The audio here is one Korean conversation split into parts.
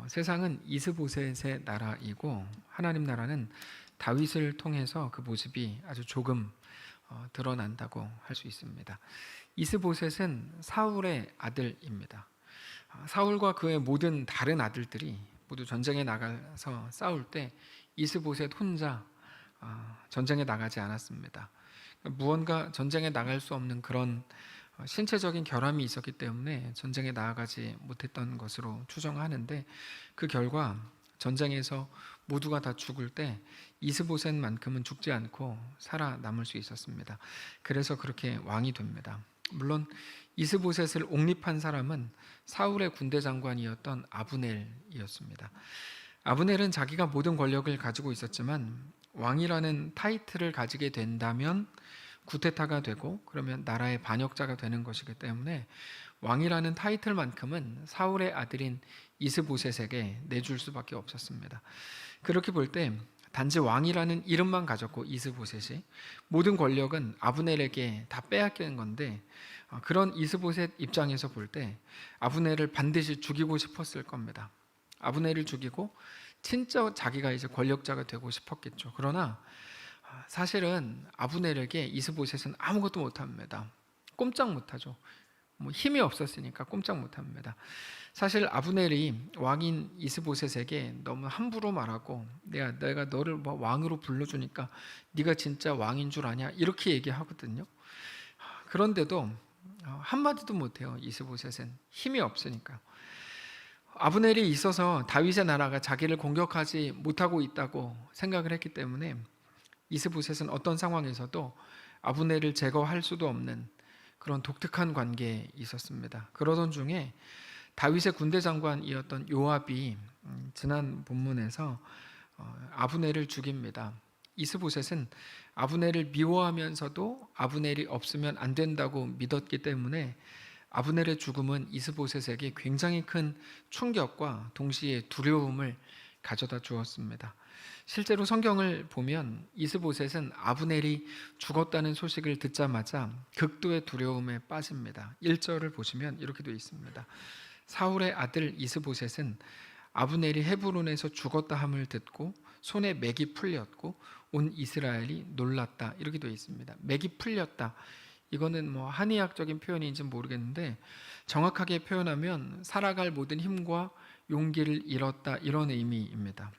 세상은 이스보셋의 나라이고 하나님 나라는 다윗을 통해서 그 모습이 아주 조금 드러난다고 할 수 있습니다. 이스보셋은 사울의 아들입니다. 사울과 그의 모든 다른 아들들이 모두 전쟁에 나가서 싸울 때 이스보셋 혼자 전쟁에 나가지 않았습니다. 무언가 전쟁에 나갈 수 없는 그런 신체적인 결함이 있었기 때문에 전쟁에 나아가지 못했던 것으로 추정하는데, 그 결과 전쟁에서 모두가 다 죽을 때 이스보셋만큼은 죽지 않고 살아남을 수 있었습니다. 그래서 그렇게 왕이 됩니다. 물론 이스보셋을 옹립한 사람은 사울의 군대 장관이었던 아브넬이었습니다. 아브넬은 자기가 모든 권력을 가지고 있었지만 왕이라는 타이틀을 가지게 된다면 구테타가 되고 그러면 나라의 반역자가 되는 것이기 때문에 왕이라는 타이틀만큼은 사울의 아들인 이스보셋에게 내줄 수밖에 없었습니다. 그렇게 볼 때 단지 왕이라는 이름만 가졌고 이스보셋이 모든 권력은 아브넬에게 다 빼앗기는 건데, 그런 이스보셋 입장에서 볼 때 아브넬을 반드시 죽이고 싶었을 겁니다. 아브넬을 죽이고 진짜 자기가 이제 권력자가 되고 싶었겠죠. 그러나 사실은 아브넬에게 이스보셋은 아무것도 못합니다. 꼼짝 못하죠. 힘이 없었으니까 꼼짝 못합니다. 사실 아브넬이 왕인 이스보셋에게 너무 함부로 말하고 내가 너를 왕으로 불러주니까 네가 진짜 왕인 줄 아냐 이렇게 얘기하거든요. 그런데도 한마디도 못해요. 이스보셋은 힘이 없으니까. 아브넬이 있어서 다윗의 나라가 자기를 공격하지 못하고 있다고 생각을 했기 때문에 이스보셋은 어떤 상황에서도 아브넬을 제거할 수도 없는 그런 독특한 관계에 있었습니다. 그러던 중에 다윗의 군대 장관이었던 요압이 지난 본문에서 아브넬을 죽입니다. 이스보셋은 아브넬을 미워하면서도 아브넬이 없으면 안 된다고 믿었기 때문에 아브넬의 죽음은 이스보셋에게 굉장히 큰 충격과 동시에 두려움을 가져다 주었습니다. 실제로 성경을 보면 이스보셋은 아브넬이 죽었다는 소식을 듣자마자 극도의 두려움에 빠집니다. 1절을 보시면 이렇게 되어 있습니다. 사울의 아들 이스보셋은 아브넬이 헤브론에서 죽었다 함을 듣고 손에 맥이 풀렸고 온 이스라엘이 놀랐다, 이렇게 되어 있습니다. 맥이 풀렸다, 이거는 한의학적인 표현인지는 모르겠는데 정확하게 표현하면 살아갈 모든 힘과 용기를 잃었다, 이런 의미입니다.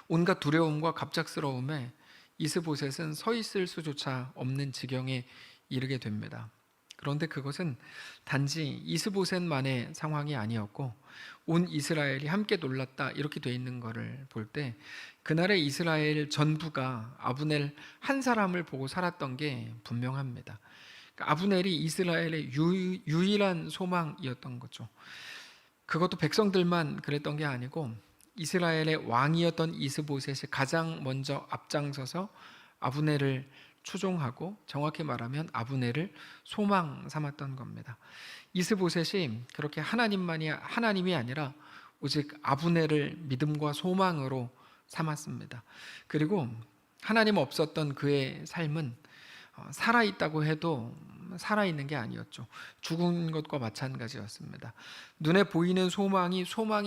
온갖 두려움과 갑작스러움에 이스보셋은 서 있을 수조차 없는 지경에 이르게 됩니다. 그런데 그것은 단지 이스보셋만의 상황이 아니었고 온 이스라엘이 함께 놀랐다, 이렇게 되어 있는 것을 볼 때 그날의 이스라엘 전부가 아브넬 한 사람을 보고 살았던 게 분명합니다. 그러니까 아브넬이 이스라엘의 유일한 소망이었던 거죠. 그것도 백성들만 그랬던 게 아니고 이스라엘의 왕이었던 이스보셋이 가장 먼저 앞장서서 아브넬을 추종하고, 정확히 말하면 아브넬을 소망 삼았던 겁니다. 이스보셋이 그렇게 하나님이 아니라 오직 아브넬을 믿음과 소망으로 삼았습니다. 그리고 하나님 없었던 그의 삶은 살아있다고 해도 살아있는 게 아니었죠. 죽은 것과 마찬가지였습니다. 눈에 보이는 소망이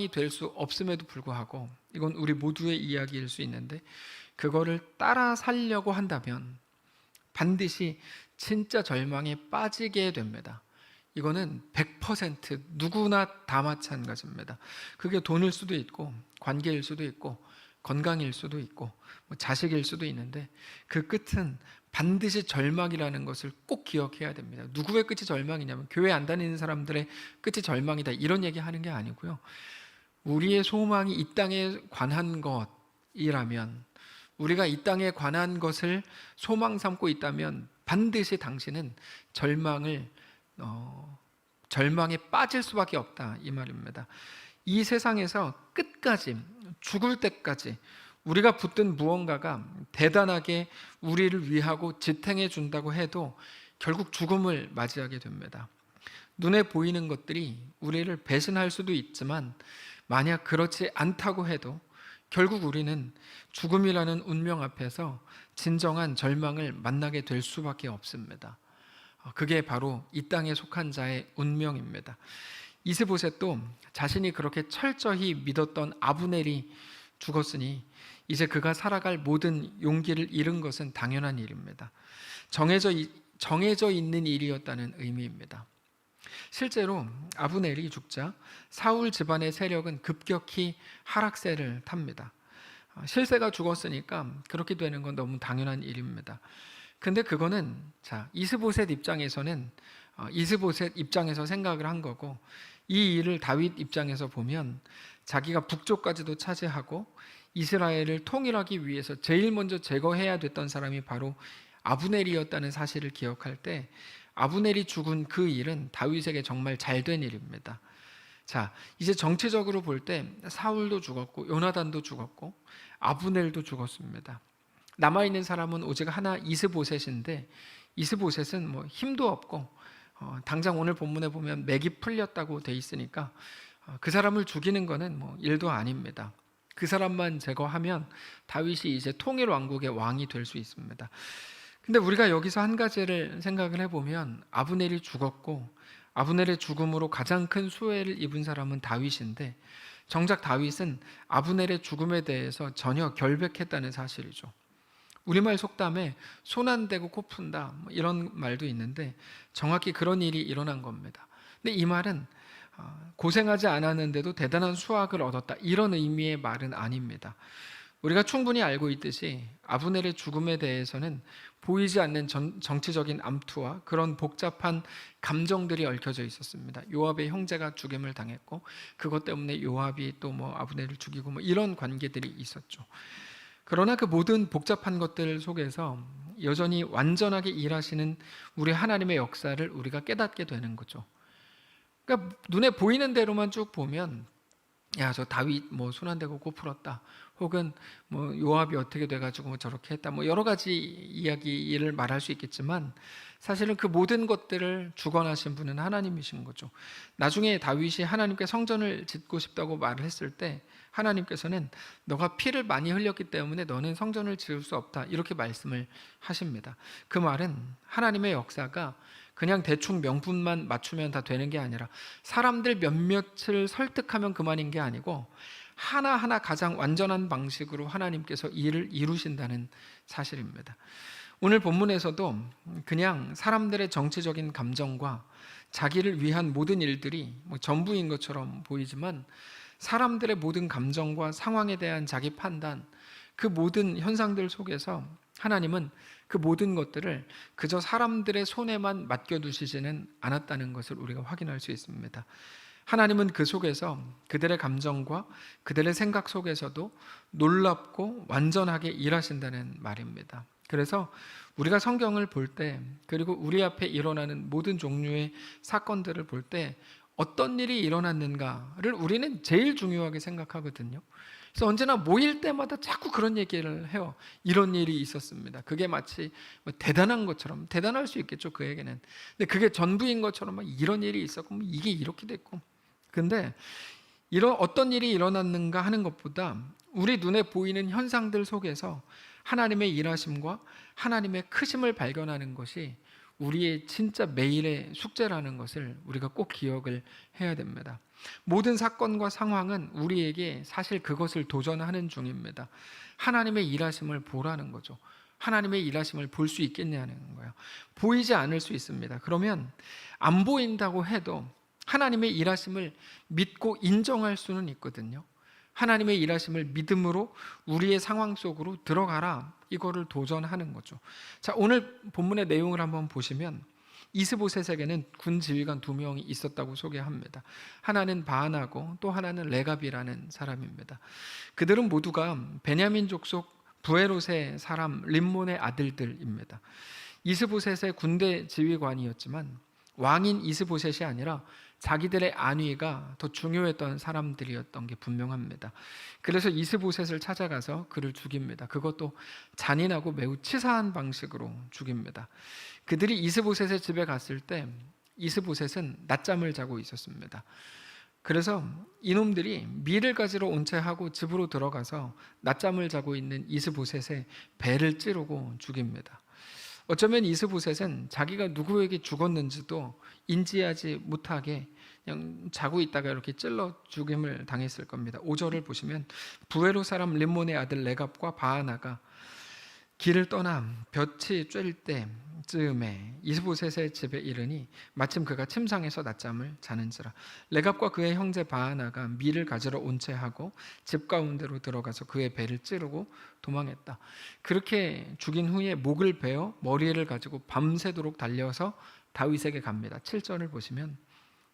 될 수 없음에도 불구하고, 이건 우리 모두의 이야기일 수 있는데 그거를 따라 살려고 한다면 반드시 진짜 절망에 빠지게 됩니다. 이거는 100% 누구나 다 마찬가지입니다. 그게 돈일 수도 있고 관계일 수도 있고 건강일 수도 있고 자식일 수도 있는데 그 끝은 반드시 절망이라는 것을 꼭 기억해야 됩니다. 누구의 끝이 절망이냐면 교회 안 다니는 사람들의 끝이 절망이다, 이런 얘기 하는 게 아니고요. 우리의 소망이 이 땅에 관한 것이라면, 우리가 이 땅에 관한 것을 소망 삼고 있다면 반드시 당신은 절망에 빠질 수밖에 없다, 이 말입니다. 이 세상에서 끝까지, 죽을 때까지 우리가 붙든 무언가가 대단하게 우리를 위하고 지탱해 준다고 해도 결국 죽음을 맞이하게 됩니다. 눈에 보이는 것들이 우리를 배신할 수도 있지만 만약 그렇지 않다고 해도 결국 우리는 죽음이라는 운명 앞에서 진정한 절망을 만나게 될 수밖에 없습니다. 그게 바로 이 땅에 속한 자의 운명입니다. 이스보셋도 자신이 그렇게 철저히 믿었던 아브넬이 죽었으니 이제 그가 살아갈 모든 용기를 잃은 것은 당연한 일입니다. 정해져 있는 일이었다는 의미입니다. 실제로 아브넬이 죽자 사울 집안의 세력은 급격히 하락세를 탑니다. 실세가 죽었으니까 그렇게 되는 건 너무 당연한 일입니다. 근데 그거는 이스보셋 입장에서 생각을 한 거고, 이 일을 다윗 입장에서 보면 자기가 북쪽까지도 차지하고 이스라엘을 통일하기 위해서 제일 먼저 제거해야 됐던 사람이 바로 아브넬이었다는 사실을 기억할 때 아브넬이 죽은 그 일은 다윗에게 정말 잘된 일입니다. 이제 정치적으로 볼 때 사울도 죽었고 요나단도 죽었고 아브넬도 죽었습니다. 남아있는 사람은 오직 하나 이스보셋인데, 이스보셋은 힘도 없고 당장 오늘 본문에 보면 맥이 풀렸다고 돼 있으니까 그 사람을 죽이는 거는 일도 아닙니다. 그 사람만 제거하면 다윗이 이제 통일 왕국의 왕이 될 수 있습니다. 근데 우리가 여기서 한 가지를 생각을 해보면, 아브넬이 죽었고 아브넬의 죽음으로 가장 큰 수혜를 입은 사람은 다윗인데, 정작 다윗은 아브넬의 죽음에 대해서 전혀 결백했다는 사실이죠. 우리말 속담에 손 안 대고 코 푼다 이런 말도 있는데 정확히 그런 일이 일어난 겁니다. 근데 이 말은 고생하지 않았는데도 대단한 수확을 얻었다 이런 의미의 말은 아닙니다. 우리가 충분히 알고 있듯이 아브넬의 죽음에 대해서는 보이지 않는 정치적인 암투와 그런 복잡한 감정들이 얽혀져 있었습니다. 요압의 형제가 죽임을 당했고 그것 때문에 요압이 또 아브넬을 죽이고 이런 관계들이 있었죠. 그러나 그 모든 복잡한 것들 속에서 여전히 완전하게 일하시는 우리 하나님의 역사를 우리가 깨닫게 되는 거죠. 그러니까 눈에 보이는 대로만 쭉 보면 저 다윗 손 안 대고 코 풀었다, 혹은 요압이 어떻게 돼가지고 저렇게 했다, 여러 가지 이야기를 말할 수 있겠지만 사실은 그 모든 것들을 주관하신 분은 하나님이신 거죠. 나중에 다윗이 하나님께 성전을 짓고 싶다고 말을 했을 때 하나님께서는 너가 피를 많이 흘렸기 때문에 너는 성전을 지을 수 없다 이렇게 말씀을 하십니다. 그 말은 하나님의 역사가 그냥 대충 명분만 맞추면 다 되는 게 아니라 사람들 몇몇을 설득하면 그만인 게 아니고 하나하나 가장 완전한 방식으로 하나님께서 일을 이루신다는 사실입니다. 오늘 본문에서도 그냥 사람들의 정치적인 감정과 자기를 위한 모든 일들이 전부인 것처럼 보이지만 사람들의 모든 감정과 상황에 대한 자기 판단, 그 모든 현상들 속에서 하나님은 그 모든 것들을 그저 사람들의 손에만 맡겨두시지는 않았다는 것을 우리가 확인할 수 있습니다. 하나님은 그 속에서 그들의 감정과 그들의 생각 속에서도 놀랍고 완전하게 일하신다는 말입니다. 그래서 우리가 성경을 볼 때, 그리고 우리 앞에 일어나는 모든 종류의 사건들을 볼 때 어떤 일이 일어났는가를 우리는 제일 중요하게 생각하거든요. 그래서 언제나 모일 때마다 자꾸 그런 얘기를 해요. 이런 일이 있었습니다. 그게 마치 대단한 것처럼, 대단할 수 있겠죠, 그에게는. 근데 그게 전부인 것처럼 이런 일이 있었고 이게 이렇게 됐고. 근데 어떤 일이 일어났는가 하는 것보다 우리 눈에 보이는 현상들 속에서 하나님의 일하심과 하나님의 크심을 발견하는 것이 우리의 진짜 매일의 숙제라는 것을 우리가 꼭 기억을 해야 됩니다. 모든 사건과 상황은 우리에게 사실 그것을 도전하는 중입니다. 하나님의 일하심을 보라는 거죠. 하나님의 일하심을 볼 수 있겠냐는 거예요. 보이지 않을 수 있습니다. 그러면 안 보인다고 해도 하나님의 일하심을 믿고 인정할 수는 있거든요. 하나님의 일하심을 믿음으로 우리의 상황 속으로 들어가라, 이거를 도전하는 거죠. 오늘 본문의 내용을 한번 보시면 이스보셋에게는 군 지휘관 2명이 있었다고 소개합니다. 하나는 바하나고 또 하나는 레갑이라는 사람입니다. 그들은 모두가 베냐민 족속 부에롯의 사람 림몬의 아들들입니다. 이스보셋의 군대 지휘관이었지만 왕인 이스보셋이 아니라 자기들의 안위가 더 중요했던 사람들이었던 게 분명합니다. 그래서 이스보셋을 찾아가서 그를 죽입니다. 그것도 잔인하고 매우 치사한 방식으로 죽입니다. 그들이 이스보셋의 집에 갔을 때 이스보셋은 낮잠을 자고 있었습니다. 그래서 이놈들이 밀을 가지러 온 채 하고 집으로 들어가서 낮잠을 자고 있는 이스보셋의 배를 찌르고 죽입니다. 어쩌면 이스보셋은 자기가 누구에게 죽었는지도 인지하지 못하게 그냥 자고 있다가 이렇게 찔러 죽임을 당했을 겁니다. 5절을 보시면 부에로 사람 림몬의 아들 레갑과 바하나가 길을 떠나 볕이 쬐을 때쯤에 이스보셋의 집에 이르니 마침 그가 침상에서 낮잠을 자는지라. 레갑과 그의 형제 바하나가 밀을 가지러 온 채 하고 집 가운데로 들어가서 그의 배를 찌르고 도망했다. 그렇게 죽인 후에 목을 베어 머리를 가지고 밤새도록 달려서 다윗에게 갑니다. 7절을 보시면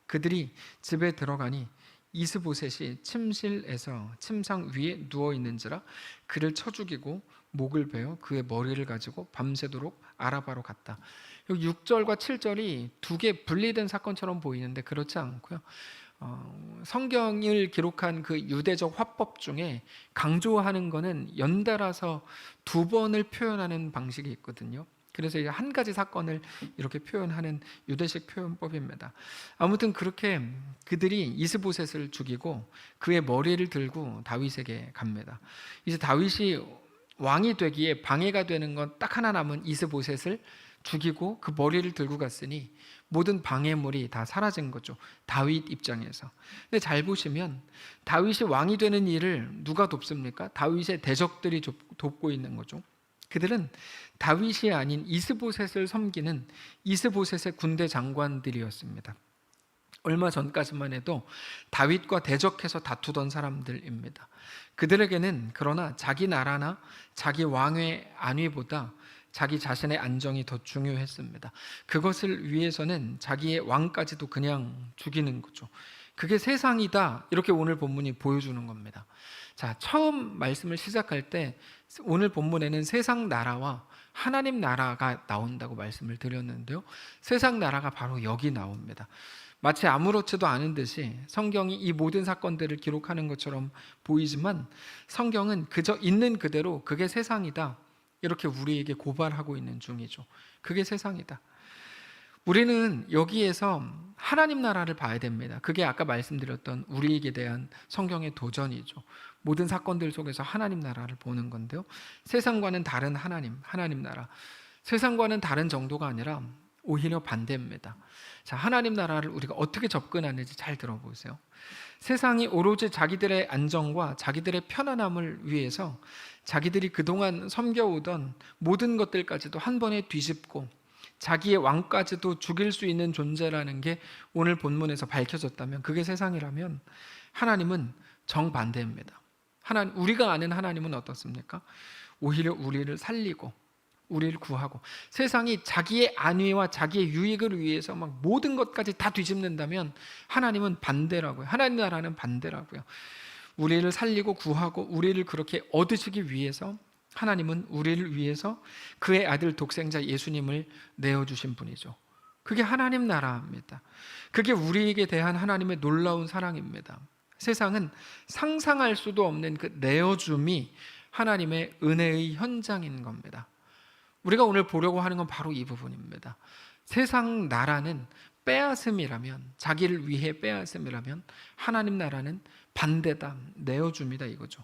그들이 집에 들어가니 이스보셋이 침실에서 침상 위에 누워 있는지라 그를 쳐 죽이고 목을 베어 그의 머리를 가지고 밤새도록 아라바로 갔다. 여기 6절과 7절이 두 개 분리된 사건처럼 보이는데 그렇지 않고요. 성경을 기록한 그 유대적 화법 중에 강조하는 것은 연달아서 두 번을 표현하는 방식이 있거든요. 그래서 한 가지 사건을 이렇게 표현하는 유대식 표현법입니다. 아무튼 그렇게 그들이 이스보셋을 죽이고 그의 머리를 들고 다윗에게 갑니다. 이제 다윗이 왕이 되기에 방해가 되는 건 딱 하나 남은 이스보셋을 죽이고 그 머리를 들고 갔으니 모든 방해물이 다 사라진 거죠. 다윗 입장에서. 근데 잘 보시면 다윗이 왕이 되는 일을 누가 돕습니까? 다윗의 대적들이 돕고 있는 거죠. 그들은 다윗이 아닌 이스보셋을 섬기는 이스보셋의 군대 장관들이었습니다. 얼마 전까지만 해도 다윗과 대적해서 다투던 사람들입니다. 그들에게는 그러나 자기 나라나 자기 왕의 안위보다 자기 자신의 안정이 더 중요했습니다. 그것을 위해서는 자기의 왕까지도 그냥 죽이는 거죠. 그게 세상이다, 이렇게 오늘 본문이 보여주는 겁니다. 자, 처음 말씀을 시작할 때 오늘 본문에는 세상 나라와 하나님 나라가 나온다고 말씀을 드렸는데요, 세상 나라가 바로 여기 나옵니다. 마치 아무렇지도 않은 듯이 성경이 이 모든 사건들을 기록하는 것처럼 보이지만 성경은 그저 있는 그대로 그게 세상이다, 이렇게 우리에게 고발하고 있는 중이죠. 그게 세상이다. 우리는 여기에서 하나님 나라를 봐야 됩니다. 그게 아까 말씀드렸던 우리에게 대한 성경의 도전이죠. 모든 사건들 속에서 하나님 나라를 보는 건데요, 세상과는 다른 하나님 나라. 세상과는 다른 정도가 아니라 오히려 반대입니다. 자, 하나님 나라를 우리가 어떻게 접근하는지 잘 들어보세요. 세상이 오로지 자기들의 안정과 자기들의 편안함을 위해서 자기들이 그동안 섬겨오던 모든 것들까지도 한 번에 뒤집고 자기의 왕까지도 죽일 수 있는 존재라는 게 오늘 본문에서 밝혀졌다면, 그게 세상이라면 하나님은 정반대입니다. 우리가 아는 하나님은 어떻습니까? 오히려 우리를 살리고 우리를 구하고, 세상이 자기의 안위와 자기의 유익을 위해서 막 모든 것까지 다 뒤집는다면 하나님은 반대라고요. 하나님 나라는 반대라고요. 우리를 살리고 구하고 우리를 그렇게 얻으시기 위해서 하나님은 우리를 위해서 그의 아들 독생자 예수님을 내어주신 분이죠. 그게 하나님 나라입니다. 그게 우리에게 대한 하나님의 놀라운 사랑입니다. 세상은 상상할 수도 없는 그 내어줌이 하나님의 은혜의 현장인 겁니다. 우리가 오늘 보려고 하는 건 바로 이 부분입니다. 세상 나라는 빼앗음이라면, 자기를 위해 빼앗음이라면 하나님 나라는 반대다, 내어줌이다, 이거죠.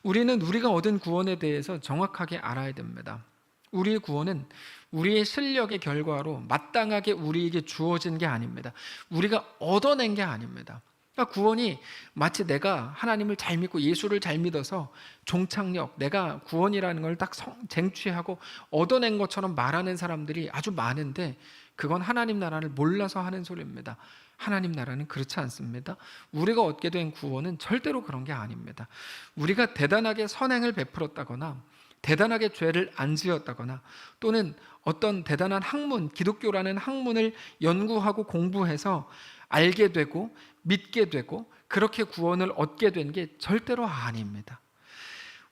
우리는 우리가 얻은 구원에 대해서 정확하게 알아야 됩니다. 우리의 구원은 우리의 실력의 결과로 마땅하게 우리에게 주어진 게 아닙니다. 우리가 얻어낸 게 아닙니다. 그러니까 구원이 마치 내가 하나님을 잘 믿고 예수를 잘 믿어서 종착역, 내가 구원이라는 걸 딱 쟁취하고 얻어낸 것처럼 말하는 사람들이 아주 많은데, 그건 하나님 나라를 몰라서 하는 소리입니다. 하나님 나라는 그렇지 않습니다. 우리가 얻게 된 구원은 절대로 그런 게 아닙니다. 우리가 대단하게 선행을 베풀었다거나 대단하게 죄를 안 지었다거나 또는 어떤 대단한 학문, 기독교라는 학문을 연구하고 공부해서 알게 되고 믿게 되고 그렇게 구원을 얻게 된 게 절대로 아닙니다.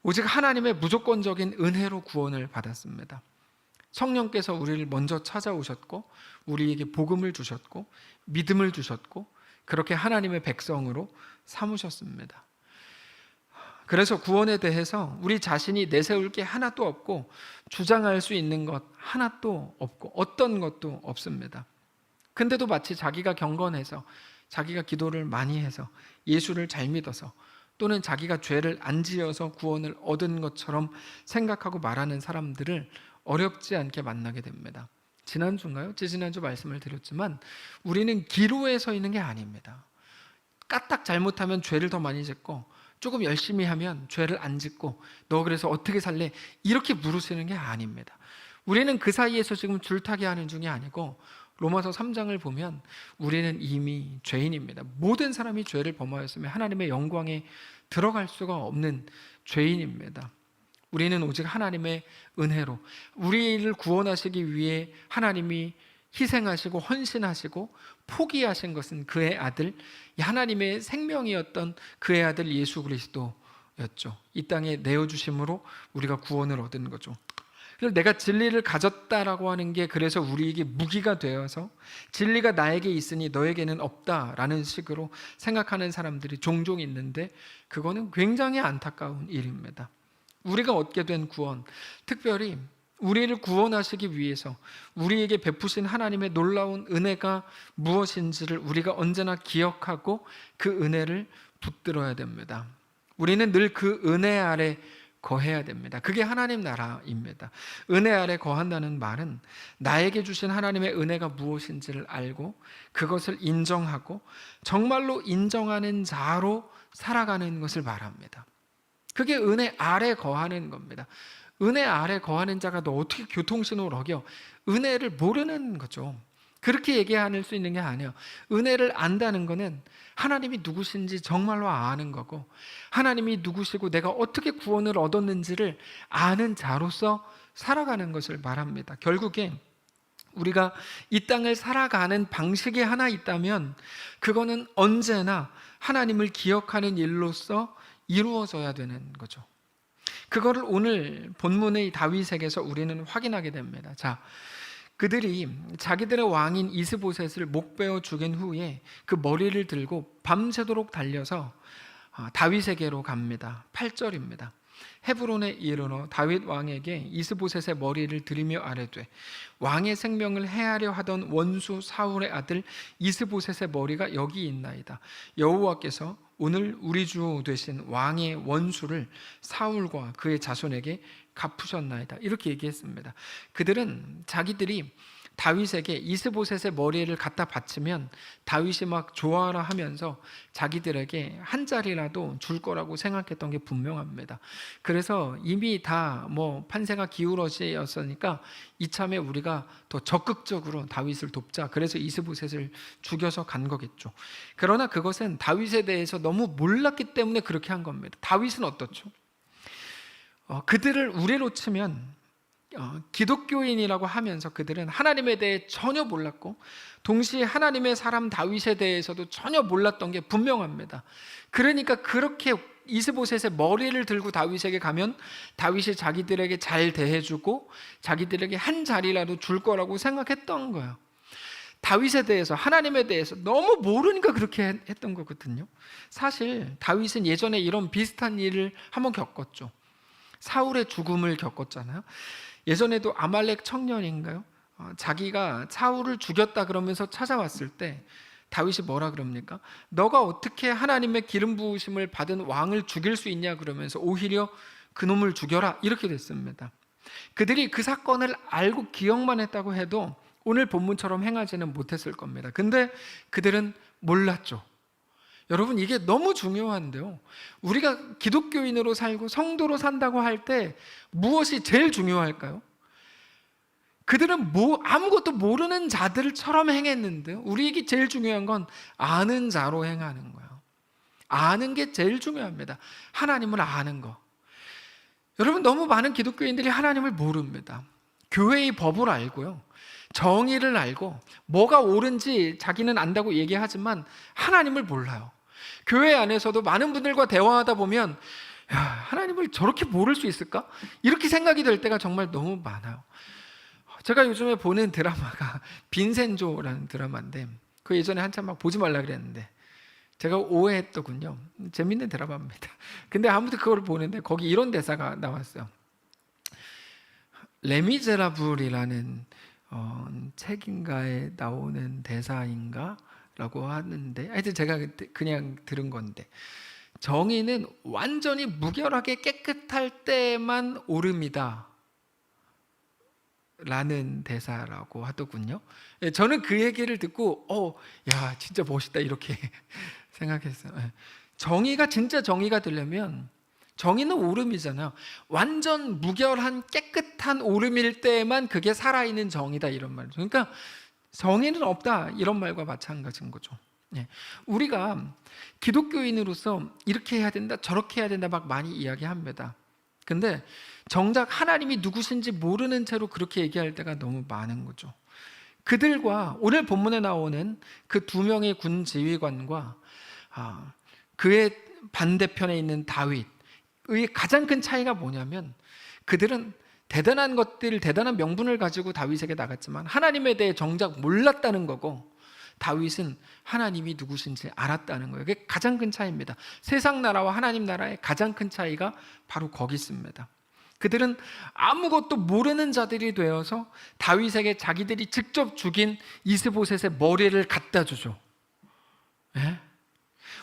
오직 하나님의 무조건적인 은혜로 구원을 받았습니다. 성령께서 우리를 먼저 찾아오셨고 우리에게 복음을 주셨고 믿음을 주셨고 그렇게 하나님의 백성으로 삼으셨습니다. 그래서 구원에 대해서 우리 자신이 내세울 게 하나도 없고 주장할 수 있는 것 하나도 없고 어떤 것도 없습니다. 근데도 마치 자기가 경건해서, 자기가 기도를 많이 해서, 예수를 잘 믿어서 또는 자기가 죄를 안 지어서 구원을 얻은 것처럼 생각하고 말하는 사람들을 어렵지 않게 만나게 됩니다. 지난주인가요? 지난주 말씀을 드렸지만 우리는 기로에 서 있는 게 아닙니다. 까딱 잘못하면 죄를 더 많이 짓고 조금 열심히 하면 죄를 안 짓고 너 그래서 어떻게 살래? 이렇게 물으시는 게 아닙니다. 우리는 그 사이에서 지금 줄타기 하는 중이 아니고 로마서 3장을 보면 우리는 이미 죄인입니다. 모든 사람이 죄를 범하였으면 하나님의 영광에 들어갈 수가 없는 죄인입니다. 우리는 오직 하나님의 은혜로 우리를 구원하시기 위해 하나님이 희생하시고 헌신하시고 포기하신 것은 그의 아들, 하나님의 생명이었던 그의 아들 예수 그리스도였죠. 이 땅에 내어주심으로 우리가 구원을 얻은 거죠. 그래서 내가 진리를 가졌다라고 하는 게 그래서 우리에게 무기가 되어서 진리가 나에게 있으니 너에게는 없다라는 식으로 생각하는 사람들이 종종 있는데 그거는 굉장히 안타까운 일입니다. 우리가 얻게 된 구원, 특별히 우리를 구원하시기 위해서 우리에게 베푸신 하나님의 놀라운 은혜가 무엇인지를 우리가 언제나 기억하고 그 은혜를 붙들어야 됩니다. 우리는 늘 그 은혜 아래 거해야 됩니다. 그게 하나님 나라입니다. 은혜 아래 거한다는 말은 나에게 주신 하나님의 은혜가 무엇인지를 알고 그것을 인정하고 정말로 인정하는 자로 살아가는 것을 말합니다. 그게 은혜 아래 거하는 겁니다. 은혜 아래 거하는 자가 너 어떻게 교통신호를 어겨? 은혜를 모르는 거죠. 그렇게 얘기할 수 있는 게 아니에요. 은혜를 안다는 거는 하나님이 누구신지 정말로 아는 거고 하나님이 누구시고 내가 어떻게 구원을 얻었는지를 아는 자로서 살아가는 것을 말합니다. 결국에 우리가 이 땅을 살아가는 방식이 하나 있다면 그거는 언제나 하나님을 기억하는 일로서 이루어져야 되는 거죠. 그거를 오늘 본문의 다윗에게서 우리는 확인하게 됩니다. 자, 그들이 자기들의 왕인 이스보셋을 목베어 죽인 후에 그 머리를 들고 밤새도록 달려서 다윗에게로 갑니다. 8절입니다. 헤브론에 이르러 다윗 왕에게 이스보셋의 머리를 들이며 아뢰되 왕의 생명을 해하려 하던 원수 사울의 아들 이스보셋의 머리가 여기 있나이다. 여호와께서 오늘 우리 주 되신 왕의 원수를 사울과 그의 자손에게 갚으셨나이다. 이렇게 얘기했습니다. 그들은 자기들이 다윗에게 이스보셋의 머리를 갖다 바치면 다윗이 막 좋아라 하면서 자기들에게 한 자리라도 줄 거라고 생각했던 게 분명합니다. 그래서 이미 다 판세가 기울어졌으니까 이참에 우리가 더 적극적으로 다윗을 돕자. 그래서 이스보셋을 죽여서 간 거겠죠. 그러나 그것은 다윗에 대해서 너무 몰랐기 때문에 그렇게 한 겁니다. 다윗은 어떻죠? 그들을 우리로 치면 기독교인이라고 하면서 그들은 하나님에 대해 전혀 몰랐고 동시에 하나님의 사람 다윗에 대해서도 전혀 몰랐던 게 분명합니다. 그러니까 그렇게 이스보셋의 머리를 들고 다윗에게 가면 다윗이 자기들에게 잘 대해주고 자기들에게 한 자리라도 줄 거라고 생각했던 거예요. 다윗에 대해서 하나님에 대해서 너무 모르니까 그렇게 했던 거거든요. 사실 다윗은 예전에 이런 비슷한 일을 한번 겪었죠. 사울의 죽음을 겪었잖아요. 예전에도 아말렉 청년인가요? 자기가 사울을 죽였다 그러면서 찾아왔을 때 다윗이 뭐라 그럽니까? 너가 어떻게 하나님의 기름 부으심을 받은 왕을 죽일 수 있냐 그러면서 오히려 그놈을 죽여라 이렇게 됐습니다. 그들이 그 사건을 알고 기억만 했다고 해도 오늘 본문처럼 행하지는 못했을 겁니다. 근데 그들은 몰랐죠. 여러분 이게 너무 중요한데요. 우리가 기독교인으로 살고 성도로 산다고 할 때 무엇이 제일 중요할까요? 그들은 아무것도 모르는 자들처럼 행했는데요. 우리에게 제일 중요한 건 아는 자로 행하는 거예요. 아는 게 제일 중요합니다. 하나님을 아는 거. 여러분 너무 많은 기독교인들이 하나님을 모릅니다. 교회의 법을 알고요. 정의를 알고 뭐가 옳은지 자기는 안다고 얘기하지만 하나님을 몰라요. 교회 안에서도 많은 분들과 대화하다 보면 하나님을 저렇게 모를 수 있을까? 이렇게 생각이 될 때가 정말 너무 많아요. 제가 요즘에 보는 드라마가 빈센조라는 드라마인데 그 예전에 한참 막 보지 말라 그랬는데 제가 오해했더군요. 재밌는 드라마입니다. 근데 아무튼 그걸 보는데 거기 이런 대사가 나왔어요. 레미제라블이라는 책인가에 나오는 대사인가? 라고 하는데 하여튼 제가 그냥 들은 건데 정의는 완전히 무결하게 깨끗할 때만 옳음이다 라는 대사라고 하더군요. 저는 그 얘기를 듣고 야 진짜 멋있다 이렇게 생각했어요. 정의가 진짜 정의가 되려면, 정의는 오름이잖아요. 완전 무결한 깨끗한 오름일 때만 그게 살아있는 정의다 이런 말이죠. 그러니까 정의는 없다 이런 말과 마찬가지인 거죠. 우리가 기독교인으로서 이렇게 해야 된다 저렇게 해야 된다 막 많이 이야기합니다. 근데 정작 하나님이 누구신지 모르는 채로 그렇게 얘기할 때가 너무 많은 거죠. 그들과 오늘 본문에 나오는 그 두 명의 군 지휘관과 그의 반대편에 있는 다윗의 가장 큰 차이가 뭐냐면, 그들은 대단한 것들, 대단한 명분을 가지고 다윗에게 나갔지만 하나님에 대해 정작 몰랐다는 거고, 다윗은 하나님이 누구신지 알았다는 거예요. 그게 가장 큰 차이입니다. 세상 나라와 하나님 나라의 가장 큰 차이가 바로 거기 있습니다. 그들은 아무것도 모르는 자들이 되어서 다윗에게 자기들이 직접 죽인 이스보셋의 머리를 갖다 주죠.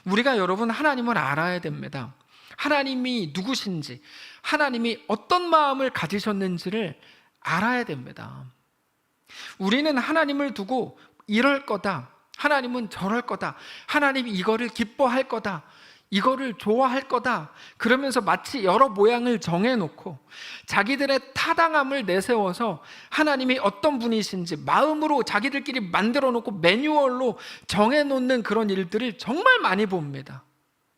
우리가 여러분 하나님을 알아야 됩니다. 하나님이 누구신지, 하나님이 어떤 마음을 가지셨는지를 알아야 됩니다. 우리는 하나님을 두고 이럴 거다, 하나님은 저럴 거다, 하나님이 이거를 기뻐할 거다, 이거를 좋아할 거다, 그러면서 마치 여러 모양을 정해놓고 자기들의 타당함을 내세워서 하나님이 어떤 분이신지 마음으로 자기들끼리 만들어 놓고 매뉴얼로 정해놓는 그런 일들을 정말 많이 봅니다.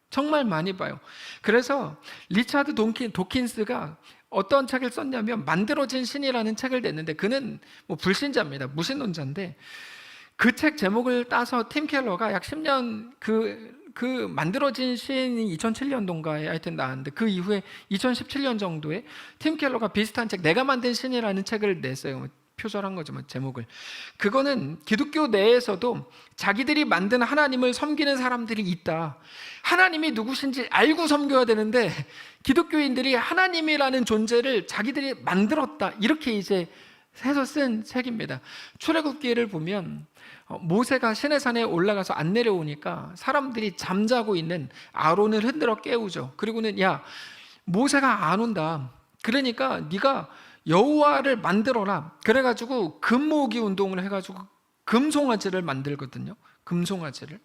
정말 많이 봐요. 그래서 리차드 도킨스가 어떤 책을 썼냐면 만들어진 신이라는 책을 냈는데, 그는 불신자입니다. 무신론자인데, 그 책 제목을 따서 팀 켈러가 약 10년 그 만들어진 신이 2007년도인가에 하여튼 나왔는데, 그 이후에 2017년 정도에 팀 켈러가 비슷한 책, 내가 만든 신이라는 책을 냈어요. 표절한 거죠, 제목을. 그거는 기독교 내에서도 자기들이 만든 하나님을 섬기는 사람들이 있다, 하나님이 누구신지 알고 섬겨야 되는데 기독교인들이 하나님이라는 존재를 자기들이 만들었다, 이렇게 이제 해서 쓴 책입니다. 출애굽기를 보면 모세가 시내산에 올라가서 안 내려오니까 사람들이 잠자고 있는 아론을 흔들어 깨우죠. 그리고는 야, 모세가 안 온다, 그러니까 네가 여호와를 만들어라. 그래가지고 금 모으기 운동을 해가지고 금송아지를 만들거든요. 금송아지를.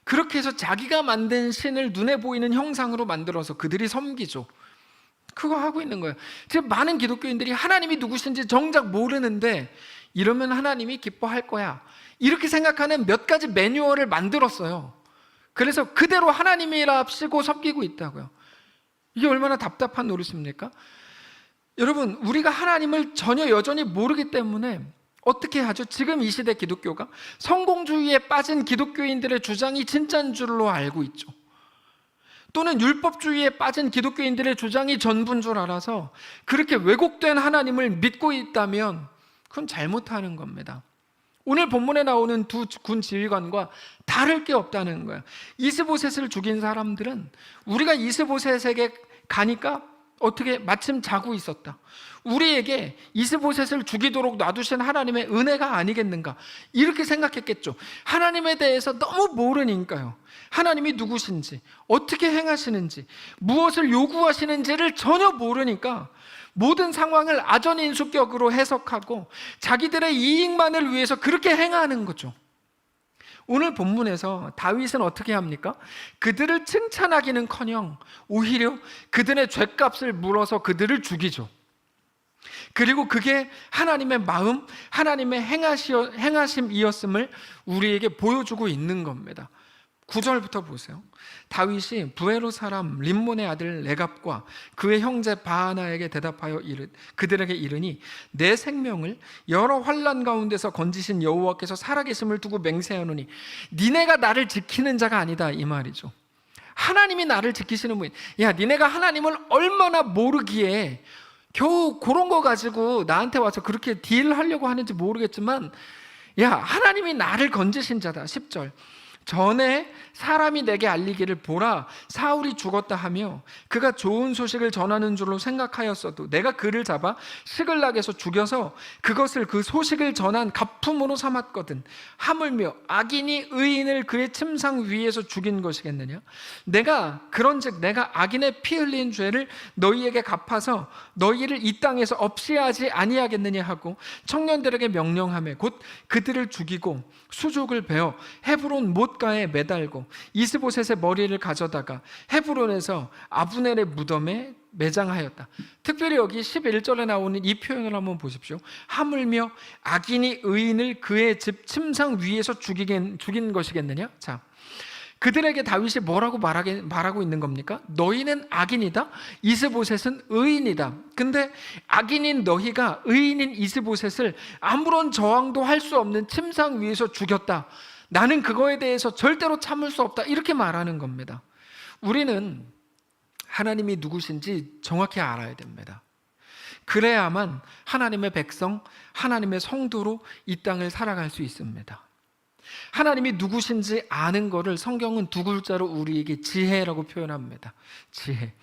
그렇게 해서 자기가 만든 신을 눈에 보이는 형상으로 만들어서 그들이 섬기죠. 그거 하고 있는 거예요. 지금 많은 기독교인들이 하나님이 누구신지 정작 모르는데 이러면 하나님이 기뻐할 거야, 이렇게 생각하는 몇 가지 매뉴얼을 만들었어요. 그래서 그대로 하나님이랍시고 섬기고 있다고요. 이게 얼마나 답답한 노릇입니까? 여러분, 우리가 하나님을 전혀 여전히 모르기 때문에 어떻게 하죠? 지금 이 시대 기독교가 성공주의에 빠진 기독교인들의 주장이 진짜인 줄로 알고 있죠. 또는 율법주의에 빠진 기독교인들의 주장이 전부인 줄 알아서 그렇게 왜곡된 하나님을 믿고 있다면 그건 잘못하는 겁니다. 오늘 본문에 나오는 두 군 지휘관과 다를 게 없다는 거예요. 이스보셋을 죽인 사람들은 우리가 이스보셋에게 가니까 어떻게 마침 자고 있었다, 우리에게 이스보셋을 죽이도록 놔두신 하나님의 은혜가 아니겠는가, 이렇게 생각했겠죠. 하나님에 대해서 너무 모르니까요. 하나님이 누구신지, 어떻게 행하시는지, 무엇을 요구하시는지를 전혀 모르니까 모든 상황을 아전인수격으로 해석하고 자기들의 이익만을 위해서 그렇게 행하는 거죠. 오늘 본문에서 다윗은 어떻게 합니까? 그들을 칭찬하기는커녕 오히려 그들의 죗값을 물어서 그들을 죽이죠. 그리고 그게 하나님의 마음, 하나님의 행하심이었음을 우리에게 보여주고 있는 겁니다. 9절부터 보세요. 다윗이 부에로 사람 림몬의 아들 레갑과 그의 형제 바하나에게 대답하여 그들에게 이르니 내 생명을 여러 환난 가운데서 건지신 여호와께서 살아계심을 두고 맹세하노니 니네가 나를 지키는 자가 아니다, 이 말이죠. 하나님이 나를 지키시는 분. 야, 니네가 하나님을 얼마나 모르기에 겨우 그런 거 가지고 나한테 와서 그렇게 딜하려고 하는지 모르겠지만, 야, 하나님이 나를 건지신 자다. 10절 전에 사람이 내게 알리기를 보라 사울이 죽었다 하며 그가 좋은 소식을 전하는 줄로 생각하였어도 내가 그를 잡아 시글락에서 죽여서 그것을 그 소식을 전한 갑품으로 삼았거든. 하물며 악인이 의인을 그의 침상 위에서 죽인 것이겠느냐? 그런즉 내가 악인의 피 흘린 죄를 너희에게 갚아서 너희를 이 땅에서 없이 하지 아니하겠느냐 하고 청년들에게 명령하며 곧 그들을 죽이고 수족을 베어 헤브론 못가에 매달고 이스보셋의 머리를 가져다가 헤브론에서 아브넬의 무덤에 매장하였다. 특별히 여기 11절에 나오는 이 표현을 한번 보십시오. 하물며 악인이 의인을 그의 집 침상 위에서 죽인 것이겠느냐? 자, 그들에게 다윗이 뭐라고 말하고 있는 겁니까? 너희는 악인이다, 이스보셋은 의인이다. 근데 악인인 너희가 의인인 이스보셋을 아무런 저항도 할 수 없는 침상 위에서 죽였다. 나는 그거에 대해서 절대로 참을 수 없다. 이렇게 말하는 겁니다. 우리는 하나님이 누구신지 정확히 알아야 됩니다. 그래야만 하나님의 백성, 하나님의 성도로 이 땅을 살아갈 수 있습니다. 하나님이 누구신지 아는 것을 성경은 두 글자로 우리에게 지혜라고 표현합니다. 지혜.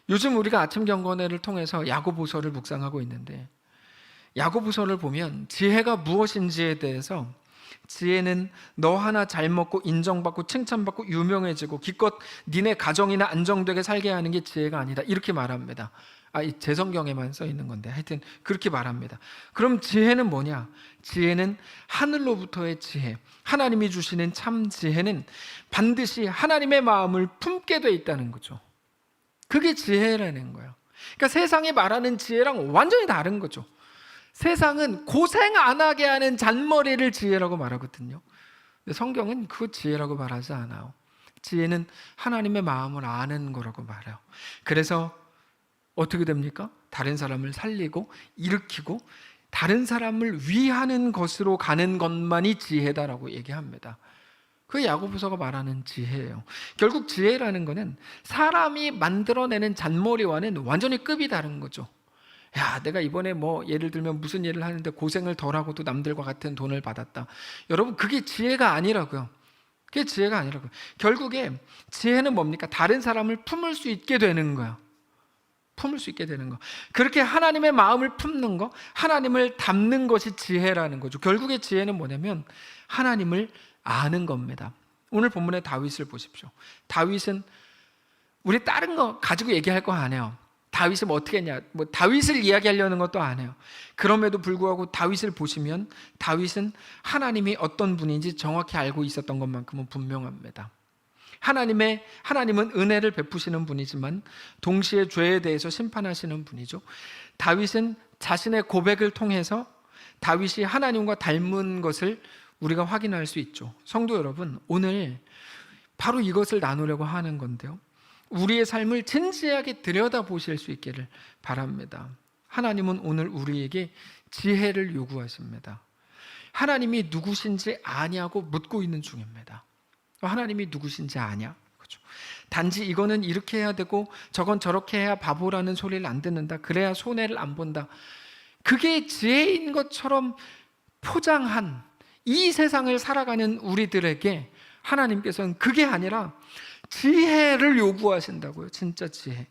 요즘 우리가 아침 경건회를 통해서 야고보서를 묵상하고 있는데 야고보서를 보면 지혜가 무엇인지에 대해서 지혜는 너 하나 잘 먹고 인정받고 칭찬받고 유명해지고 기껏 니네 가정이나 안정되게 살게 하는 게 지혜가 아니다. 이렇게 말합니다. 제 성경에만 써 있는 건데 하여튼 그렇게 말합니다. 그럼 지혜는 뭐냐? 지혜는 하늘로부터의 지혜, 하나님이 주시는 참 지혜는 반드시 하나님의 마음을 품게 돼 있다는 거죠. 그게 지혜라는 거예요. 그러니까 세상이 말하는 지혜랑 완전히 다른 거죠. 세상은 고생 안 하게 하는 잔머리를 지혜라고 말하거든요. 근데 성경은 그 지혜라고 말하지 않아요. 지혜는 하나님의 마음을 아는 거라고 말해요. 그래서 어떻게 됩니까? 다른 사람을 살리고 일으키고 다른 사람을 위하는 것으로 가는 것만이 지혜다라고 얘기합니다. 그게 야고보서가 말하는 지혜예요. 결국 지혜라는 거는 사람이 만들어내는 잔머리와는 완전히 급이 다른 거죠. 야, 내가 이번에 예를 들면 무슨 일을 하는데 고생을 덜하고도 남들과 같은 돈을 받았다. 여러분, 그게 지혜가 아니라고요. 그게 지혜가 아니라고요. 결국에 지혜는 뭡니까? 다른 사람을 품을 수 있게 되는 거야. 품을 수 있게 되는 거. 그렇게 하나님의 마음을 품는 거, 하나님을 담는 것이 지혜라는 거죠. 결국에 지혜는 뭐냐면 하나님을 아는 겁니다. 오늘 본문의 다윗을 보십시오. 다윗은 우리 다른 거 가지고 얘기할 거 안 해요. 다윗은 어떻게 했냐? 다윗을 이야기하려는 것도 안 해요. 그럼에도 불구하고 다윗을 보시면 다윗은 하나님이 어떤 분인지 정확히 알고 있었던 것만큼은 분명합니다. 하나님은 은혜를 베푸시는 분이지만 동시에 죄에 대해서 심판하시는 분이죠. 다윗은 자신의 고백을 통해서 다윗이 하나님과 닮은 것을 우리가 확인할 수 있죠. 성도 여러분, 오늘 바로 이것을 나누려고 하는 건데요. 우리의 삶을 진지하게 들여다보실 수 있기를 바랍니다. 하나님은 오늘 우리에게 지혜를 요구하십니다. 하나님이 누구신지 아냐고 묻고 있는 중입니다. 하나님이 누구신지 아냐? 그렇죠. 단지 이거는 이렇게 해야 되고 저건 저렇게 해야 바보라는 소리를 안 듣는다. 그래야 손해를 안 본다. 그게 지혜인 것처럼 포장한 이 세상을 살아가는 우리들에게 하나님께서는 그게 아니라 지혜를 요구하신다고요. 진짜 지혜.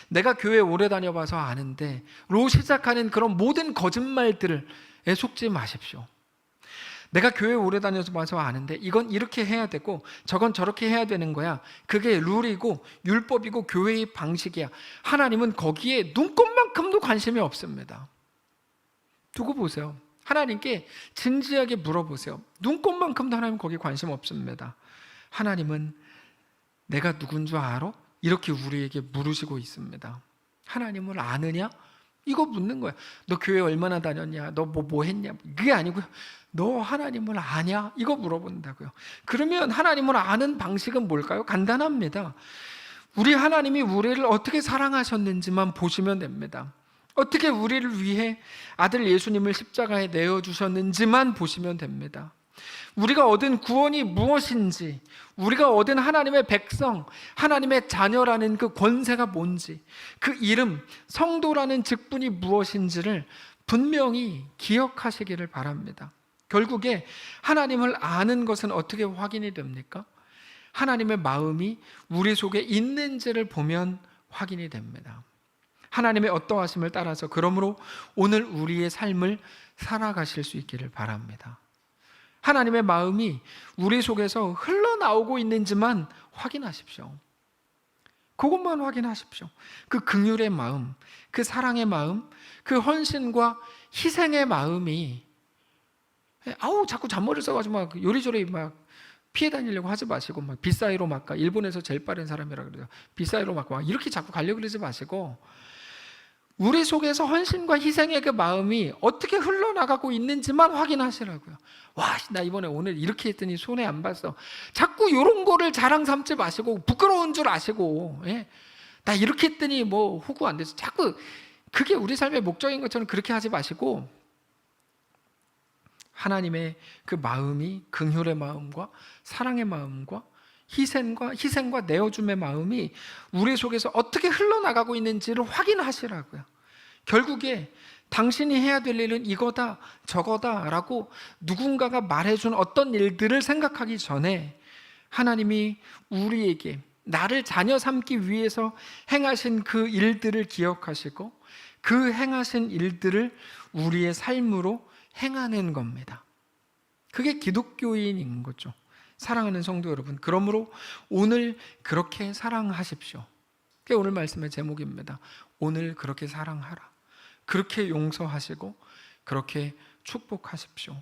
내가 교회 오래 다녀봐서 아는데 로 시작하는 그런 모든 거짓말들에 속지 마십시오. 내가 교회 오래 다녀서 봐서 아는데 이건 이렇게 해야 되고 저건 저렇게 해야 되는 거야. 그게 룰이고 율법이고 교회의 방식이야. 하나님은 거기에 눈꼽만큼도 관심이 없습니다. 두고 보세요. 하나님께 진지하게 물어보세요. 눈꼽만큼도 하나님 거기에 관심 없습니다. 하나님은 내가 누군 줄 알아? 이렇게 우리에게 물으시고 있습니다. 하나님을 아느냐? 이거 묻는 거야. 너 교회 얼마나 다녔냐? 너 뭐 했냐? 그게 아니고요. 너 하나님을 아냐? 이거 물어본다고요. 그러면 하나님을 아는 방식은 뭘까요? 간단합니다. 우리 하나님이 우리를 어떻게 사랑하셨는지만 보시면 됩니다. 어떻게 우리를 위해 아들 예수님을 십자가에 내어주셨는지만 보시면 됩니다. 우리가 얻은 구원이 무엇인지, 우리가 얻은 하나님의 백성, 하나님의 자녀라는 그 권세가 뭔지, 그 이름, 성도라는 직분이 무엇인지를 분명히 기억하시기를 바랍니다. 결국에 하나님을 아는 것은 어떻게 확인이 됩니까? 하나님의 마음이 우리 속에 있는지를 보면 확인이 됩니다. 하나님의 어떠하심을 따라서 그러므로 오늘 우리의 삶을 살아가실 수 있기를 바랍니다. 하나님의 마음이 우리 속에서 흘러나오고 있는지만 확인하십시오. 그것만 확인하십시오. 그 긍휼의 마음, 그 사랑의 마음, 그 헌신과 희생의 마음이 자꾸 잔머리를 써가지고 막 요리조리 막 피해 다니려고 하지 마시고 막 빗사이로 막 일본에서 제일 빠른 사람이라 그래요. 빗사이로 막 이렇게 자꾸 가려고 그러지 마시고 우리 속에서 헌신과 희생의 그 마음이 어떻게 흘러나가고 있는지만 확인하시라고요. 와, 나 이번에 오늘 이렇게 했더니 손해 안 봤어. 자꾸 이런 거를 자랑 삼지 마시고 부끄러운 줄 아시고 나 이렇게 했더니 뭐 호구 안 돼서 자꾸 그게 우리 삶의 목적인 것처럼 그렇게 하지 마시고 하나님의 그 마음이 긍휼의 마음과 사랑의 마음과 희생과 내어줌의 마음이 우리 속에서 어떻게 흘러나가고 있는지를 확인하시라고요. 결국에 당신이 해야 될 일은 이거다 저거다 라고 누군가가 말해준 어떤 일들을 생각하기 전에 하나님이 우리에게 나를 자녀 삼기 위해서 행하신 그 일들을 기억하시고 그 행하신 일들을 우리의 삶으로 행하는 겁니다. 그게 기독교인인 거죠. 사랑하는 성도 여러분, 그러므로 오늘 그렇게 사랑하십시오. 그게 오늘 말씀의 제목입니다. 오늘 그렇게 사랑하라. 그렇게 용서하시고 그렇게 축복하십시오.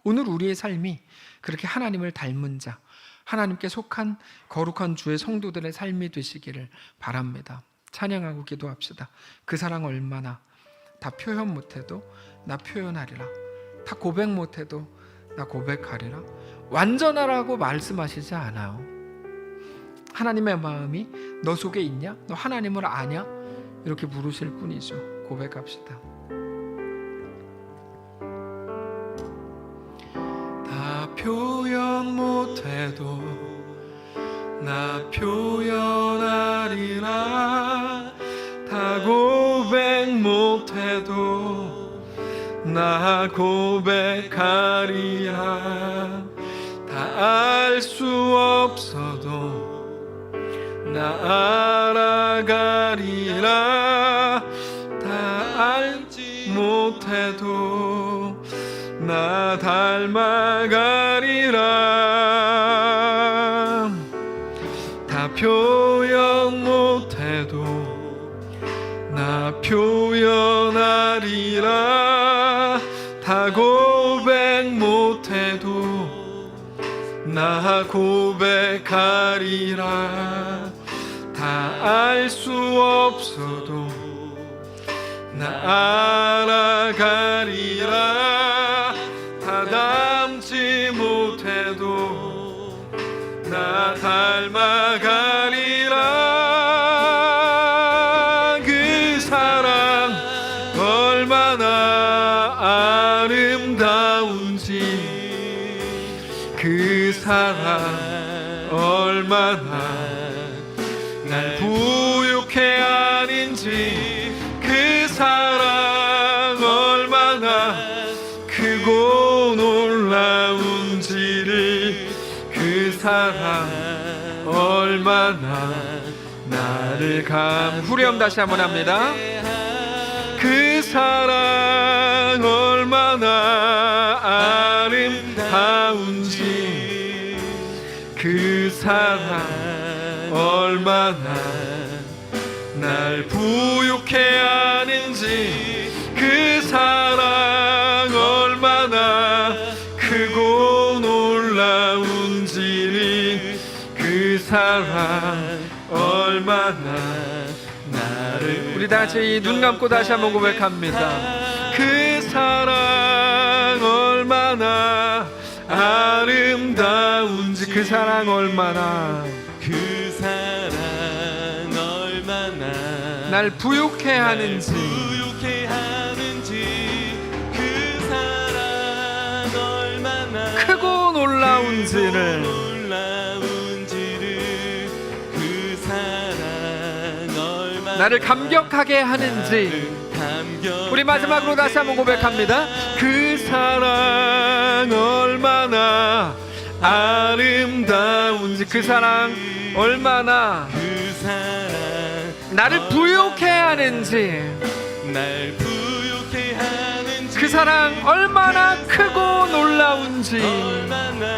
오늘 우리의 삶이 그렇게 하나님을 닮은 자, 하나님께 속한 거룩한 주의 성도들의 삶이 되시기를 바랍니다. 찬양하고 기도합시다. 그 사랑 얼마나 다 표현 못해도 나 표현하리라. 다 고백 못해도 나 고백하리라. 완전하라고 말씀하시지 않아요. 하나님의 마음이 너 속에 있냐? 너 하나님을 아냐? 이렇게 물으실 뿐이죠. 고백합시다. 다 표현 못해도 나 표현하리라. 다 고백 못해도 나 고백하리라. 다 알 수 없어도 나 알아가리라. 다 알지 못해도 나 닮아가리라. 다 표현 못해도 나 표현하리라. 다 고백 못해도 나 고백하리라. 다 알 수 없어도 나 알아가리라. 다 닮지 못해도 나 닮아가리라. 그 사랑 얼마나 아름다운지, 그 사랑 얼마나 날 부욕해 하는지, 그 사랑 얼마나 크고 놀라운지를, 그 사랑 얼마나 나를 후렴 다시 한번 합니다. 그 사랑 얼마나 아름다운지, 그 사랑 얼마나 날 부욕해 하는지, 그 사랑 얼마나 크고 놀라운지를, 그 사랑 얼마나 나를. 우리 다같이 눈 감고 다시 한번 고백합니다. 그 사랑 얼마나 아름다운지, 그 사랑 얼마나, 그 사랑 얼마나 날 부욕해 하는지, 그 사랑 얼마나 크고 놀라운지를, 그 사랑 얼마나 나를 감격하게 하는지. 우리 마지막으로 다시 한번 고백합니다. 그 사랑 얼마나 아름다운지, 그 사랑 얼마나 그 사랑 나를 부욕해 하는지, 날 부욕해 하는지, 그 사랑 얼마나 크고 놀라운지, 얼마나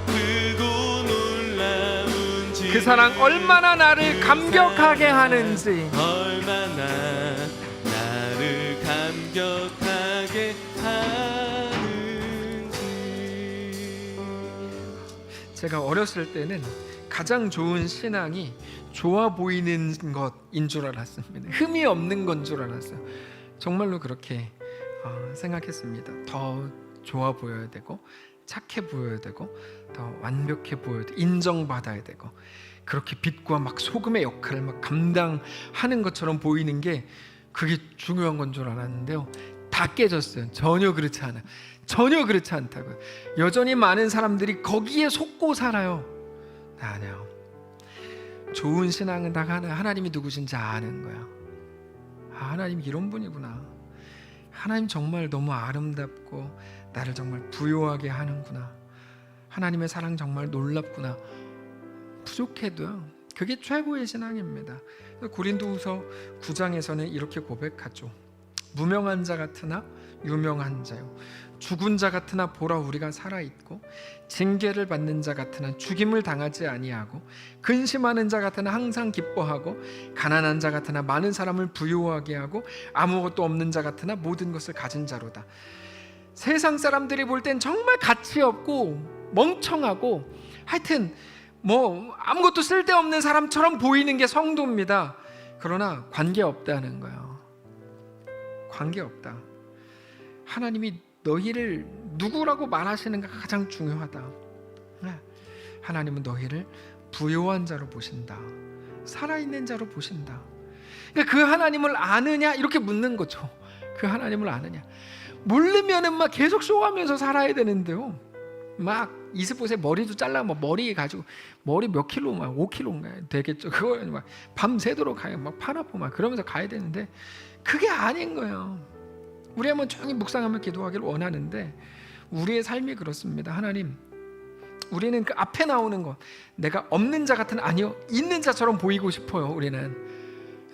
크고 놀라운지, 그 사랑 얼마나 나를 감격하게 하는지. 얼마나 나를 감격하게 하는지. 제가 어렸을 때는 가장 좋은 신앙이 좋아 보이는 것인 줄 알았습니다. 흠이 없는 건 줄 알았어요. 정말로 그렇게 생각했습니다. 더 좋아 보여야 되고, 착해 보여야 되고, 더 완벽해 보여야 되고, 인정받아야 되고, 그렇게 빛과 막 소금의 역할을 막 감당하는 것처럼 보이는 게 그게 중요한 건 줄 알았는데요. 다 깨졌어요. 전혀 그렇지 않아요. 전혀 그렇지 않다고요. 여전히 많은 사람들이 거기에 속고 살아요. 아니요. 좋은 신앙은 다 하나님이 누구신지 아는 거야. 하나님 이런 분이구나. 하나님 정말 너무 아름답고 나를 정말 부요하게 하는구나. 하나님의 사랑 정말 놀랍구나. 부족해도요, 그게 최고의 신앙입니다. 고린도후서 9장에서는 이렇게 고백하죠. 무명한 자 같으나 유명한 자요, 죽은 자 같으나 보라 우리가 살아있고, 징계를 받는 자 같으나 죽임을 당하지 아니하고, 근심하는 자 같으나 항상 기뻐하고, 가난한 자 같으나 많은 사람을 부유하게 하고, 아무것도 없는 자 같으나 모든 것을 가진 자로다. 세상 사람들이 볼 땐 정말 가치 없고 멍청하고, 하여튼 뭐 아무것도 쓸데없는 사람처럼 보이는 게 성도입니다. 그러나 관계없다는 거예요. 관계없다. 하나님이 너희를 누구라고 말하시는가 가장 중요하다. 하나님은 너희를 부요한 자로 보신다. 살아있는 자로 보신다. 그러니까 그 하나님을 아느냐 이렇게 묻는 거죠. 그 하나님을 아느냐. 모르면은 막 계속 쇼하면서 살아야 되는데요. 막 이스봇의 머리도 잘라, 뭐 머리 가지고 머리 몇 킬로, 막 5킬로인가 되겠죠. 그거 막 밤새도록 가요. 막 팔 아프고 막 그러면서 가야 되는데 그게 아닌 거예요. 우리 한번 조용히 묵상하며 기도하기를 원하는데, 우리의 삶이 그렇습니다. 하나님, 우리는 그 앞에 나오는 것, 내가 없는 자 같은, 아니요, 있는 자처럼 보이고 싶어요. 우리는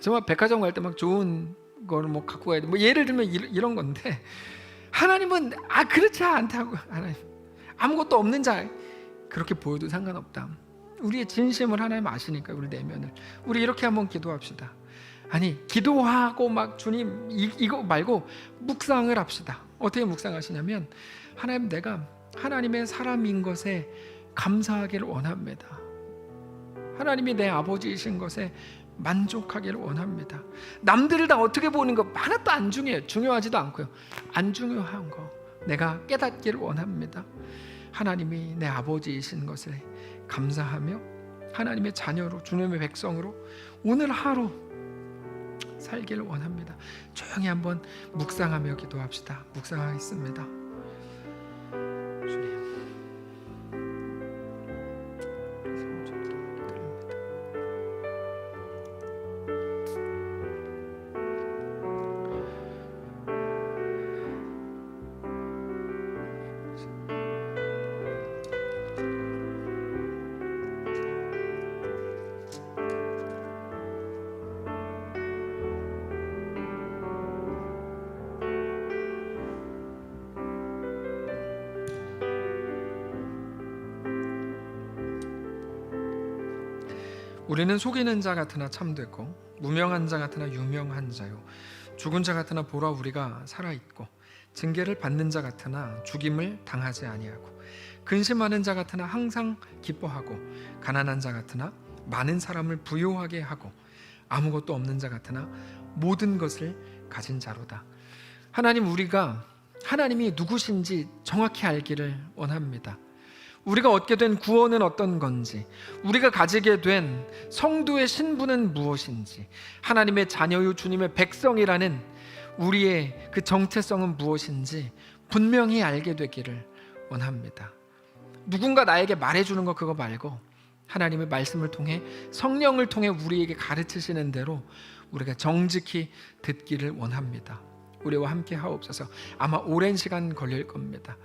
정말 백화점 갈 때 막 좋은 걸 뭐 갖고 가야 돼. 뭐 예를 들면 이런 건데, 하나님은 그렇지 않다고. 하나님, 아무것도 없는 자 그렇게 보여도 상관없다. 우리의 진심을 하나님 아시니까 우리 내면을. 우리 이렇게 한번 기도합시다. 아니, 기도하고 막 주님 이거 말고 묵상을 합시다. 어떻게 묵상하시냐면, 하나님, 내가 하나님의 사람인 것에 감사하기를 원합니다. 하나님이 내 아버지이신 것에 만족하기를 원합니다. 남들을 다 어떻게 보는 거 하나도 안 중요해요. 중요하지도 않고요. 안 중요한 거 내가 깨닫기를 원합니다. 하나님이 내 아버지이신 것을 감사하며 하나님의 자녀로, 주님의 백성으로 오늘 하루 살기를 원합니다. 조용히 한번 묵상하며 기도합시다. 묵상하겠습니다. 주님, 우리는 속이는 자 같으나 참되고, 무명한 자 같으나 유명한 자요, 죽은 자 같으나 보라 우리가 살아있고, 징계를 받는 자 같으나 죽임을 당하지 아니하고, 근심하는 자 같으나 항상 기뻐하고, 가난한 자 같으나 많은 사람을 부요하게 하고, 아무것도 없는 자 같으나 모든 것을 가진 자로다. 하나님, 우리가 하나님이 누구신지 정확히 알기를 원합니다. 우리가 얻게 된 구원은 어떤 건지, 우리가 가지게 된 성도의 신분은 무엇인지, 하나님의 자녀요 주님의 백성이라는 우리의 그 정체성은 무엇인지 분명히 알게 되기를 원합니다. 누군가 나에게 말해주는 거 그거 말고, 하나님의 말씀을 통해, 성령을 통해 우리에게 가르치시는 대로 우리가 정직히 듣기를 원합니다. 우리와 함께 하옵소서. 아마 오랜 시간 걸릴 겁니다.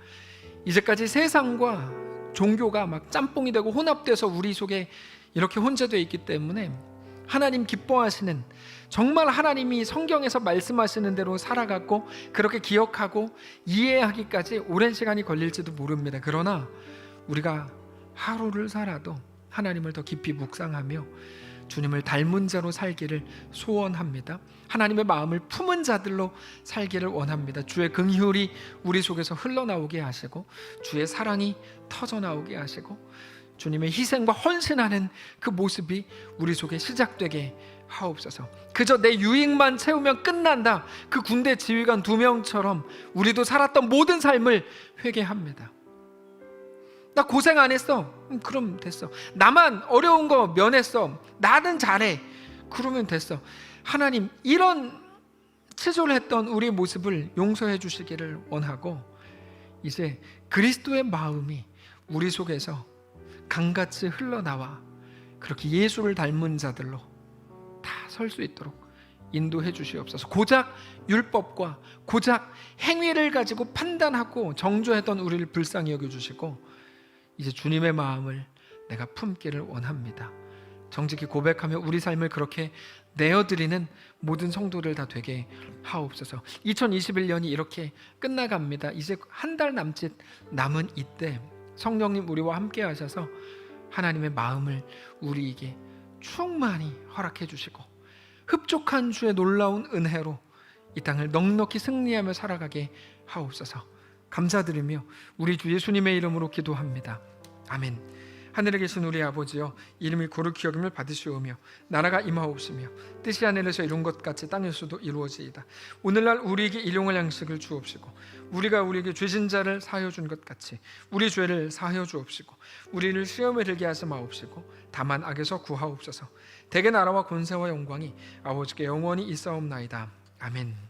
이제까지 세상과 종교가 막 짬뽕이 되고 혼합돼서 우리 속에 이렇게 혼재되어 있기 때문에 하나님 기뻐하시는, 정말 하나님이 성경에서 말씀하시는 대로 살아갔고 그렇게 기억하고 이해하기까지 오랜 시간이 걸릴지도 모릅니다. 그러나 우리가 하루를 살아도 하나님을 더 깊이 묵상하며 주님을 닮은 자로 살기를 소원합니다. 하나님의 마음을 품은 자들로 살기를 원합니다. 주의 긍휼이 우리 속에서 흘러나오게 하시고 주의 사랑이 터져나오게 하시고 주님의 희생과 헌신하는 그 모습이 우리 속에 시작되게 하옵소서. 그저 내 유익만 채우면 끝난다, 그 군대 지휘관 2명처럼 우리도 살았던 모든 삶을 회개합니다. 나 고생 안 했어, 그럼 됐어. 나만 어려운 거 면했어, 나는 잘해, 그러면 됐어. 하나님, 이런 치졸했던 우리의 모습을 용서해 주시기를 원하고 이제 그리스도의 마음이 우리 속에서 강같이 흘러나와 그렇게 예수를 닮은 자들로 다 설 수 있도록 인도해 주시옵소서. 고작 율법과 고작 행위를 가지고 판단하고 정죄했던 우리를 불쌍히 여겨주시고 이제 주님의 마음을 내가 품기를 원합니다. 정직히 고백하며 우리 삶을 그렇게 내어드리는 모든 성도들 다 되게 하옵소서. 2021년이 이렇게 끝나갑니다. 이제 한 달 남짓 남은 이때 성령님 우리와 함께 하셔서 하나님의 마음을 우리에게 충만히 허락해 주시고 흡족한 주의 놀라운 은혜로 이 땅을 넉넉히 승리하며 살아가게 하옵소서. 감사드리며 우리 주 예수님의 이름으로 기도합니다. 아멘. 하늘에 계신 우리 아버지여, 이름이 거룩히 여김을 받으시오며 나라가 임하옵시며 뜻이 하늘에서 이룬 것 같이 땅에서도 이루어지이다. 오늘날 우리에게 일용할 양식을 주옵시고 우리가 우리에게 죄진 자를 사하여 준 것 같이 우리 죄를 사하여 주옵시고 우리를 시험에 들게 하지 마옵시고 다만 악에서 구하옵소서. 대개 나라와 권세와 영광이 아버지께 영원히 있사옵나이다. 아멘.